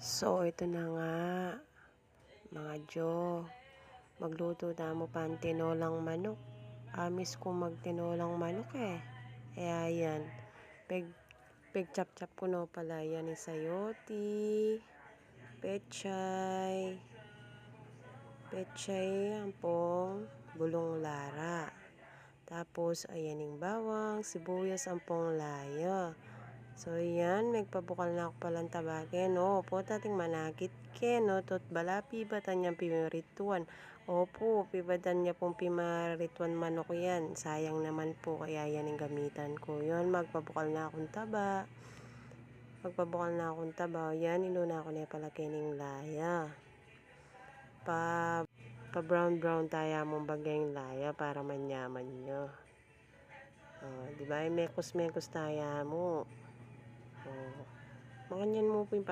So, ito na nga, mga Jo. Magluto na mo pa ang tinolang manok. Amis ko magtinolang manok eh. Kaya yan. Chap-chap ko no pala yan ni sayote, pechay, ampong, bulong lara. Tapos, ayan yung bawang, sibuyas, ampong laya. So, yan, magpabukal na ako palang tabakin. Opo, tating manakit ken, no, tot balapi batan niyang pimarituan. Opo, pibatan niya pong pimarituan manok yan. Sayang naman po, kaya yan yung gamitan ko. Yan, magpabukal na akong taba. Yan, inuna ako niya pala kening laya. Pa-brown tayo mong bagay laya para manyaman nyo. Diba, mekos tayo mo. Makanyan mo po yung